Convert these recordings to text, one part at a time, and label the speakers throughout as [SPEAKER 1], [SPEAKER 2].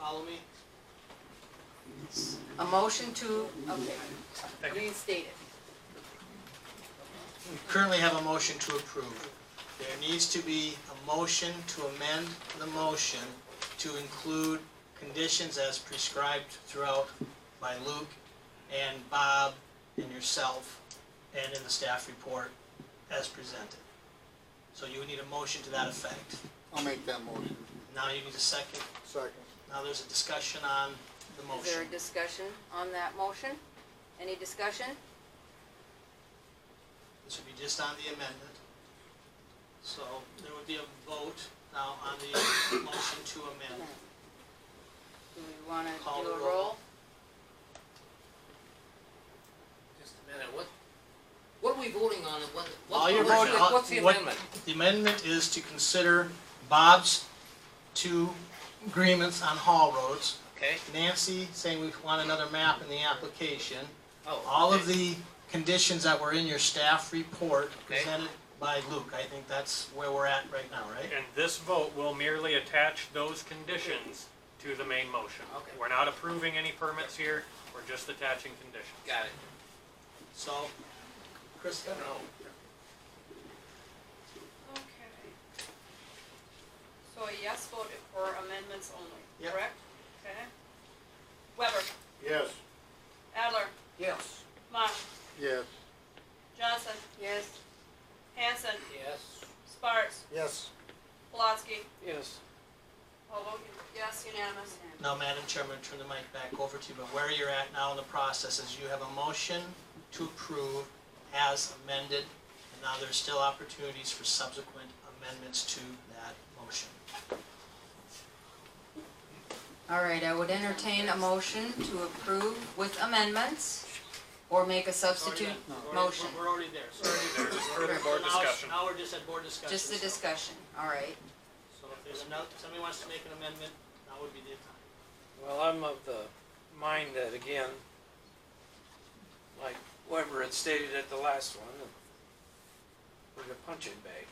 [SPEAKER 1] follow me?
[SPEAKER 2] A motion to, okay, reinstate it.
[SPEAKER 1] We currently have a motion to approve. There needs to be a motion to amend the motion to include conditions as prescribed throughout by Luke and Bob and yourself and in the staff report as presented. So you would need a motion to that effect.
[SPEAKER 3] I'll make that motion.
[SPEAKER 1] Now you need a second.
[SPEAKER 3] Second.
[SPEAKER 1] Now there's a discussion on the motion.
[SPEAKER 2] Is there a discussion on that motion? Any discussion?
[SPEAKER 1] This would be just on the amendment. So there would be a vote now on the motion to amend.
[SPEAKER 2] Do we want to
[SPEAKER 1] Call
[SPEAKER 2] do
[SPEAKER 1] the
[SPEAKER 2] a
[SPEAKER 1] roll.
[SPEAKER 2] roll?
[SPEAKER 4] Just a minute, what are we voting on?
[SPEAKER 1] All you're
[SPEAKER 4] what's
[SPEAKER 1] voting-
[SPEAKER 4] what's the
[SPEAKER 1] what-
[SPEAKER 4] amendment?
[SPEAKER 1] The amendment is to consider Bob's two agreements on haul roads.
[SPEAKER 4] Okay.
[SPEAKER 1] Nancy saying we want another map in the application.
[SPEAKER 4] Oh.
[SPEAKER 1] All of
[SPEAKER 4] okay.
[SPEAKER 1] the conditions that were in your staff report
[SPEAKER 4] Okay.
[SPEAKER 1] presented by Luke. I think that's where we're at right now, right?
[SPEAKER 5] And this vote will merely attach those conditions to the main motion.
[SPEAKER 4] Okay.
[SPEAKER 5] We're not approving any permits here, we're just attaching conditions.
[SPEAKER 4] Got it.
[SPEAKER 1] So, Krista?
[SPEAKER 4] No.
[SPEAKER 6] Okay. So a yes vote for amendments only,
[SPEAKER 1] Yep.
[SPEAKER 6] correct? Okay. Weber,
[SPEAKER 3] Yes.
[SPEAKER 6] Adler,
[SPEAKER 4] Yes.
[SPEAKER 6] Mock,
[SPEAKER 3] Yes.
[SPEAKER 6] Johnson,
[SPEAKER 2] Yes.
[SPEAKER 6] Hanson,
[SPEAKER 4] Yes.
[SPEAKER 6] Sparks,
[SPEAKER 3] Yes.
[SPEAKER 6] Pulaski.
[SPEAKER 4] Yes.
[SPEAKER 6] All vote yes, unanimous.
[SPEAKER 1] Now, Madam Chairman, turn the mic back over to you, but where you're at now in the process is you have a motion to approve as amended, and now there's still opportunities for subsequent amendments to that motion.
[SPEAKER 2] All right, I would entertain a motion to approve with amendments or make a substitute motion.
[SPEAKER 1] We're already there. So
[SPEAKER 5] There's just further board
[SPEAKER 1] now-
[SPEAKER 5] discussion.
[SPEAKER 1] Now we're just at board discussion.
[SPEAKER 2] Just the
[SPEAKER 1] so-
[SPEAKER 2] discussion, all right.
[SPEAKER 1] So if there's another, somebody wants to make an amendment, now would be the time.
[SPEAKER 7] Well, I'm of the mind that, again, like Weber had stated at the last one, we're the punching bag.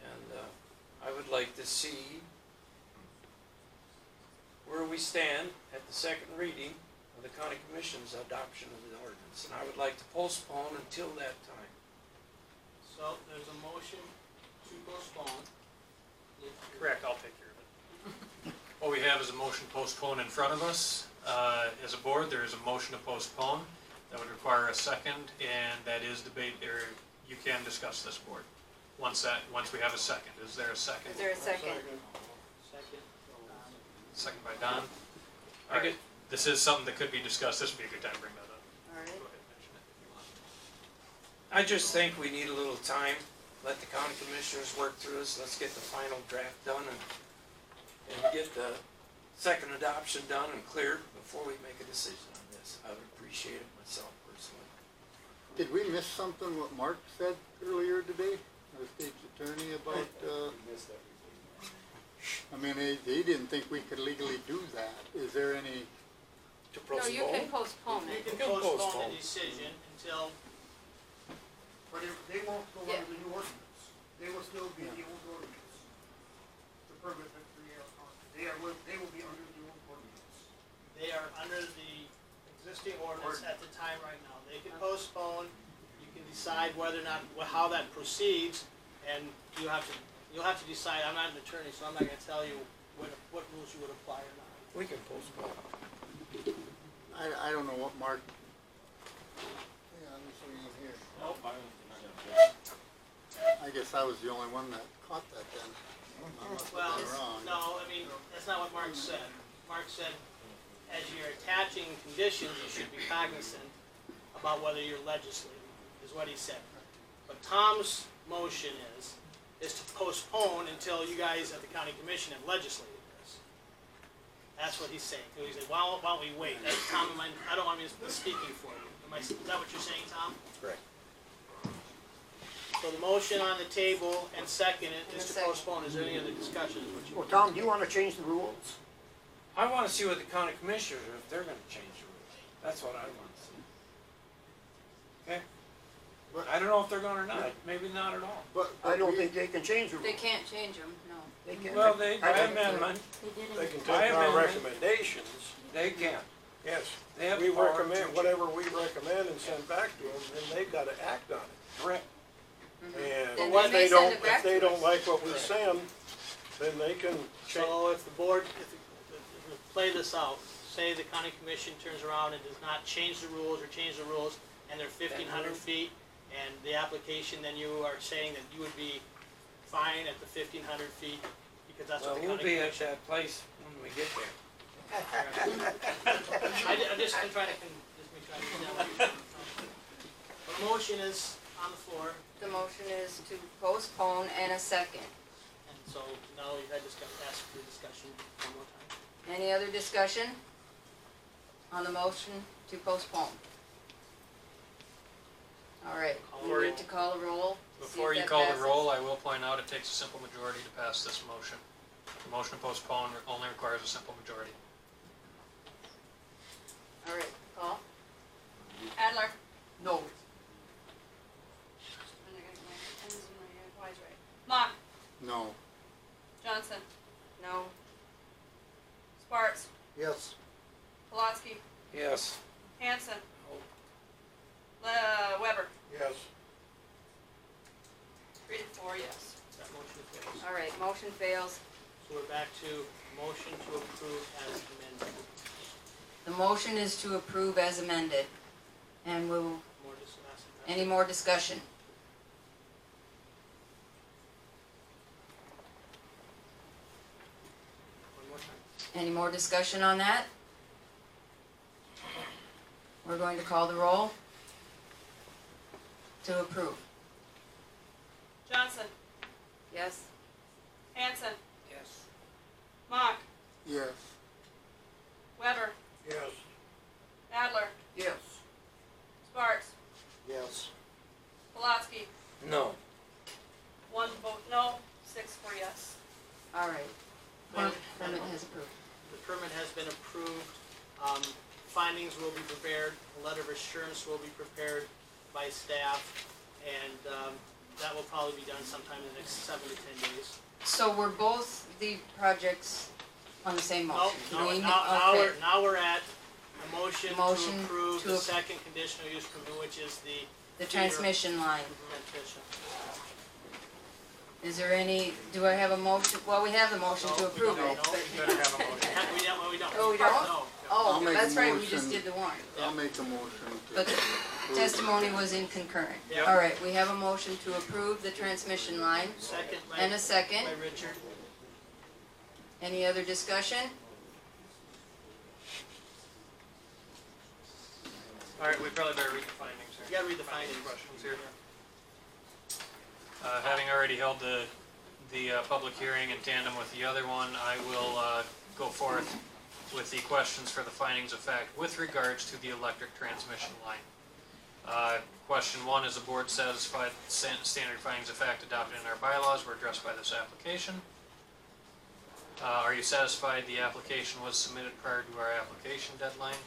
[SPEAKER 7] And I would like to see where we stand at the second reading of the county commission's adoption of the ordinance. And I would like to postpone until that time.
[SPEAKER 1] So there's a motion to postpone.
[SPEAKER 5] Correct, I'll take care of it. What we have is a motion to postpone in front of us. As a board, there is a motion to postpone. That would require a second, and that is debate, or you can discuss this, board. Once we have a second. Is there a second?
[SPEAKER 2] Is there a second?
[SPEAKER 1] Second.
[SPEAKER 5] Second by Don. All right, this is something that could be discussed. This would be a good time to bring that up.
[SPEAKER 2] All right.
[SPEAKER 5] Go ahead and mention it if you want.
[SPEAKER 7] I just think we need a little time. Let the county commissioners work through this. Let's get the final draft done and get the second adoption done and cleared before we make a decision on this. I would appreciate it myself personally.
[SPEAKER 3] Did we miss something what Mark said earlier today, our state's attorney, about, I mean, he didn't think we could legally do that. Is there any,
[SPEAKER 7] To
[SPEAKER 6] No, you can postpone
[SPEAKER 1] You
[SPEAKER 6] it.
[SPEAKER 1] can
[SPEAKER 7] can
[SPEAKER 1] postpone
[SPEAKER 7] postpone.
[SPEAKER 1] the decision until,
[SPEAKER 8] But they won't go
[SPEAKER 2] Yeah.
[SPEAKER 8] under the new ordinance. They will still be the old ordinance. The permit for the they will be under the old ordinance.
[SPEAKER 1] they are under the existing ordinance at the time right now. They can postpone, you can decide whether or not, how that proceeds, and you'll have to decide. I'm not an attorney, so I'm not gonna tell you what rules you would apply or not.
[SPEAKER 7] We can postpone.
[SPEAKER 3] I don't know what Mark, yeah, I'm just reading here.
[SPEAKER 1] Nope.
[SPEAKER 3] I guess I was the only one that caught that then. I must
[SPEAKER 1] Well,
[SPEAKER 3] have been wrong.
[SPEAKER 1] no, I mean, that's not what Mark said. Mark said, as you're attaching conditions, you should be cognizant about whether you're legislating, is what he said. But Tom's motion is to postpone until you guys at the county commission have legislated this. That's what he's saying. He said, why don't we wait? Tom, I don't want me to be speaking for you. Is that what you're saying, Tom?
[SPEAKER 7] Correct.
[SPEAKER 1] So the motion on the table and second it is to
[SPEAKER 2] Second.
[SPEAKER 1] postpone. Is there any other discussion?
[SPEAKER 8] Well, Tom, do you want to change the rules?
[SPEAKER 7] I want to see what the county commissioners, if they're going to change the rules. That's what I want to see. Okay? I don't know if they're going or not. Maybe not at all.
[SPEAKER 3] But
[SPEAKER 8] I don't think they can change the
[SPEAKER 2] They
[SPEAKER 8] rules.
[SPEAKER 2] can't change them, no.
[SPEAKER 8] They can't.
[SPEAKER 7] Well, by amendment,
[SPEAKER 9] They can
[SPEAKER 7] By
[SPEAKER 9] take our
[SPEAKER 7] amendment.
[SPEAKER 9] recommendation conditions,
[SPEAKER 7] They can.
[SPEAKER 9] yes,
[SPEAKER 7] They have
[SPEAKER 9] we
[SPEAKER 7] power
[SPEAKER 9] recommend,
[SPEAKER 7] to-
[SPEAKER 9] whatever we recommend and send back to them, then they've gotta act on it.
[SPEAKER 7] Correct.
[SPEAKER 9] And
[SPEAKER 2] Then
[SPEAKER 9] if
[SPEAKER 2] they may
[SPEAKER 9] they
[SPEAKER 2] send
[SPEAKER 9] don't,
[SPEAKER 2] it back
[SPEAKER 9] if they
[SPEAKER 2] to
[SPEAKER 9] don't
[SPEAKER 2] us.
[SPEAKER 9] like what we send, then they can change.
[SPEAKER 1] So if the board, if we play this out, say the county commission turns around and does not change the rules or change the rules, and they're 1,500 feet, and the application, then you are saying that you would be fine at the 1,500 feet, because that's
[SPEAKER 7] Well,
[SPEAKER 1] what the
[SPEAKER 7] we'll
[SPEAKER 1] county
[SPEAKER 7] be at
[SPEAKER 1] commission.
[SPEAKER 7] that place when we get there.
[SPEAKER 1] I'm just trying to understand. The motion is on the floor,
[SPEAKER 2] The motion is to postpone and a second.
[SPEAKER 1] and so now I just got to ask for discussion one more time.
[SPEAKER 2] Any other discussion on the motion to postpone? All right, we
[SPEAKER 5] Before you-
[SPEAKER 2] need to call a roll. see if
[SPEAKER 5] Before you
[SPEAKER 2] that
[SPEAKER 5] call the
[SPEAKER 2] passes.
[SPEAKER 5] roll, I will point out it takes a simple majority to pass this motion. The motion to postpone only requires a simple majority.
[SPEAKER 2] All right, call.
[SPEAKER 6] Adler.
[SPEAKER 8] No.
[SPEAKER 6] Mock.
[SPEAKER 3] No.
[SPEAKER 6] Johnson.
[SPEAKER 2] No.
[SPEAKER 6] Sparks.
[SPEAKER 8] Yes.
[SPEAKER 6] Pulaski.
[SPEAKER 7] Yes.
[SPEAKER 6] Hanson. Weber.
[SPEAKER 9] Yes,
[SPEAKER 6] 3 to 4, yes.
[SPEAKER 1] That motion fails.
[SPEAKER 2] All right, motion fails.
[SPEAKER 1] So we're back to motion to approve as amended.
[SPEAKER 2] The motion is to approve as amended. And we'll,
[SPEAKER 1] More discussion.
[SPEAKER 2] any more discussion?
[SPEAKER 1] One more time.
[SPEAKER 2] Any more discussion on that? We're going to call the roll to approve.
[SPEAKER 6] Johnson.
[SPEAKER 2] Yes?
[SPEAKER 6] Hanson.
[SPEAKER 7] Yes.
[SPEAKER 6] Mock.
[SPEAKER 3] Yes.
[SPEAKER 6] Weber.
[SPEAKER 9] yes,
[SPEAKER 6] Adler.
[SPEAKER 8] Yes.
[SPEAKER 6] Sparks.
[SPEAKER 8] Yes.
[SPEAKER 6] Pulaski.
[SPEAKER 7] No.
[SPEAKER 6] 1 vote no, 6 for yes.
[SPEAKER 2] All right. Permit has approved.
[SPEAKER 1] The permit has been approved. Findings will be prepared, a letter of assurance will be prepared by staff, and that will probably be done sometime in the next 7 to 10 days.
[SPEAKER 2] So were both the projects on the same
[SPEAKER 1] No,
[SPEAKER 2] motion?
[SPEAKER 1] no,
[SPEAKER 2] Do we-
[SPEAKER 1] now
[SPEAKER 2] okay.
[SPEAKER 1] we're at a motion to
[SPEAKER 2] Motion
[SPEAKER 1] approve
[SPEAKER 2] to
[SPEAKER 1] the
[SPEAKER 2] ap-
[SPEAKER 1] second conditional use permit, which is the
[SPEAKER 2] The transmission line.
[SPEAKER 1] transmission.
[SPEAKER 2] Is there any, do I have a motion? Well, we have the motion to approve
[SPEAKER 1] No,
[SPEAKER 2] it.
[SPEAKER 5] You better have a motion.
[SPEAKER 1] we don't, we don't.
[SPEAKER 2] Oh, we don't?
[SPEAKER 1] No.
[SPEAKER 2] Oh,
[SPEAKER 3] I'll make
[SPEAKER 2] that's
[SPEAKER 3] a
[SPEAKER 2] right, we just
[SPEAKER 3] motion.
[SPEAKER 2] did the one.
[SPEAKER 3] I'll make a motion to.
[SPEAKER 2] But the
[SPEAKER 3] approve.
[SPEAKER 2] testimony was in concurrent.
[SPEAKER 1] Yep.
[SPEAKER 2] All right, we have a motion to approve the transmission line
[SPEAKER 1] Second
[SPEAKER 2] and a
[SPEAKER 1] by
[SPEAKER 2] second.
[SPEAKER 1] Richard.
[SPEAKER 2] Any other discussion?
[SPEAKER 5] All right, we probably better read the findings here.
[SPEAKER 1] You gotta read the findings.
[SPEAKER 5] Questions here? Having already held the public hearing in tandem with the other one, I will go forth with the questions for the findings of fact with regards to the electric transmission line. Question 1, is the board satisfied standard findings of fact adopted in our bylaws were addressed by this application? Are you satisfied the application was submitted prior to our application deadline?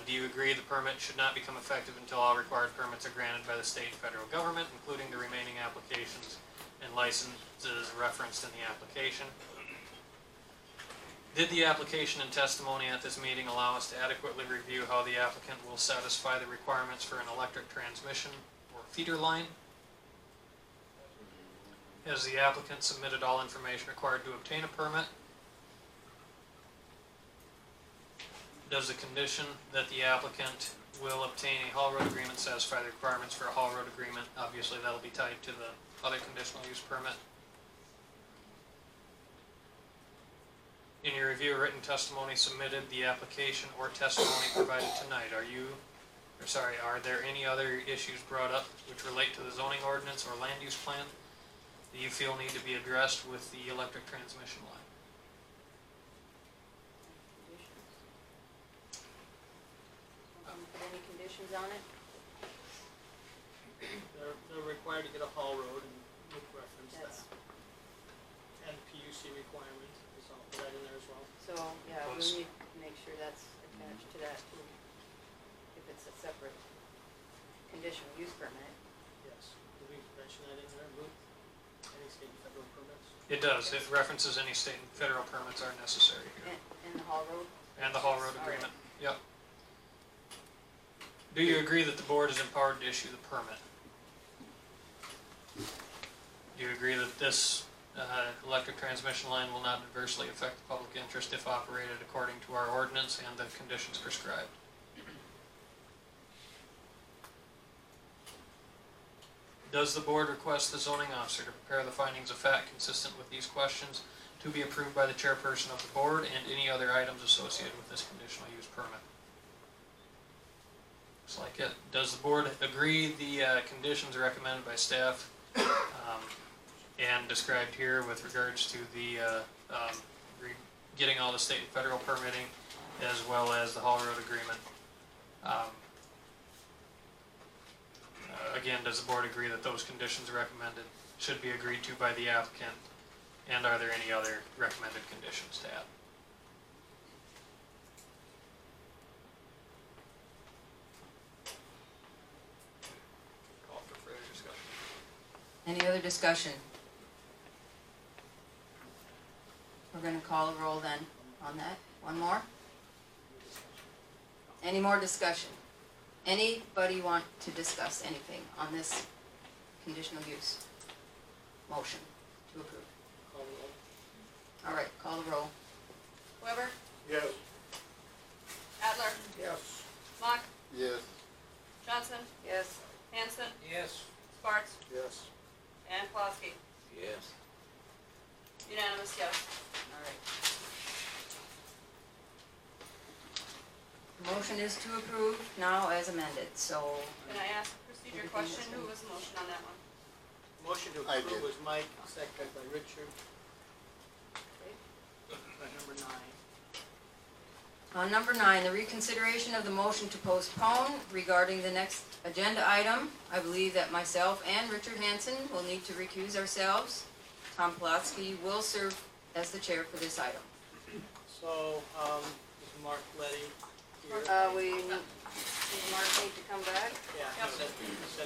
[SPEAKER 5] Do you agree the permit should not become effective until all required permits are granted by the state and federal government, including the remaining applications and licenses referenced in the application? Did the application and testimony at this meeting allow us to adequately review how the applicant will satisfy the requirements for an electric transmission or feeder line? Has the applicant submitted all information required to obtain a permit? Does the condition that the applicant will obtain a haul road agreement satisfy the requirements for a haul road agreement? Obviously, that'll be tied to the other conditional use permit. In your review of written testimony submitted, the application or testimony provided tonight, are there any other issues brought up which relate to the zoning ordinance or land use plan that you feel need to be addressed with the electric transmission line?
[SPEAKER 2] Put any conditions on it?
[SPEAKER 1] They're required to get a haul road, and we reference
[SPEAKER 2] That's,
[SPEAKER 1] that. And PUC requirements, is all put that in there as well.
[SPEAKER 2] so, yeah, we
[SPEAKER 5] Let's-
[SPEAKER 2] need to make sure that's attached to that too. If it's a separate conditional use permit.
[SPEAKER 1] Yes. Did we mention that in there, Luke? any state and federal permits?
[SPEAKER 5] It does, it references any state and federal permits are necessary here.
[SPEAKER 2] In the Hall Road?
[SPEAKER 5] And the Hall Road
[SPEAKER 2] All right.
[SPEAKER 5] Agreement, yep. Do you agree that the board is empowered to issue the permit? Do you agree that this electric transmission line will not adversely affect the public interest if operated according to our ordinance and the conditions prescribed? Does the board request the zoning officer to prepare the findings of fact consistent with these questions to be approved by the chairperson of the board and any other items associated with this conditional use permit? Looks like it. Does the board agree the conditions recommended by staff and described here with regards to the getting all the state and federal permitting as well as the Hall Road Agreement? Again, does the board agree that those conditions recommended should be agreed to by the applicant? And are there any other recommended conditions to add? Call for further discussion.
[SPEAKER 2] Any other discussion? We're gonna call a roll then on that. One more? Any more discussion? Anybody want to discuss anything on this conditional use motion to approve?
[SPEAKER 1] Call the roll.
[SPEAKER 2] All right, call the roll.
[SPEAKER 6] Weber,
[SPEAKER 9] Yes.
[SPEAKER 6] Adler,
[SPEAKER 9] Yes.
[SPEAKER 6] Mock,
[SPEAKER 3] Yes.
[SPEAKER 6] Johnson,
[SPEAKER 2] Yes.
[SPEAKER 6] Hanson,
[SPEAKER 4] Yes.
[SPEAKER 6] Sparks,
[SPEAKER 9] Yes.
[SPEAKER 6] and Pulaski.
[SPEAKER 4] Yes.
[SPEAKER 6] Unanimous, yes.
[SPEAKER 2] All right. The motion is to approve now as amended, so
[SPEAKER 6] Can I ask a procedure
[SPEAKER 2] Everything
[SPEAKER 6] question?
[SPEAKER 2] that's
[SPEAKER 6] Who was the motion on that one?
[SPEAKER 1] Motion to
[SPEAKER 3] I
[SPEAKER 1] approve
[SPEAKER 3] did.
[SPEAKER 1] was Mike, seconded by Richard. By number 9.
[SPEAKER 2] on number 9, the reconsideration of the motion to postpone regarding the next agenda item. I believe that myself and Richard Hansen will need to recuse ourselves. Tom Pulaski will serve as the chair for this item.
[SPEAKER 1] So, is Mark Letty here?
[SPEAKER 2] Does Mark need to come back?
[SPEAKER 1] Yeah,
[SPEAKER 6] Yep.
[SPEAKER 1] he said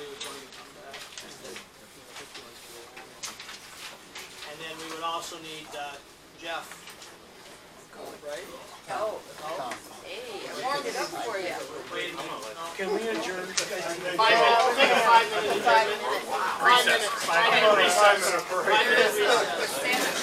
[SPEAKER 1] he was going to come back. And then we would also need Jeff. Right?
[SPEAKER 2] Oh,
[SPEAKER 3] Tom.
[SPEAKER 2] hey, I warmed it up for you.
[SPEAKER 1] Wait a minute. No.
[SPEAKER 9] Can we adjourn?
[SPEAKER 1] 5 minutes, we'll take a 5-minute adjournment. 5 minutes. 5 minute recess. 5 minute recess.
[SPEAKER 6] Stand up.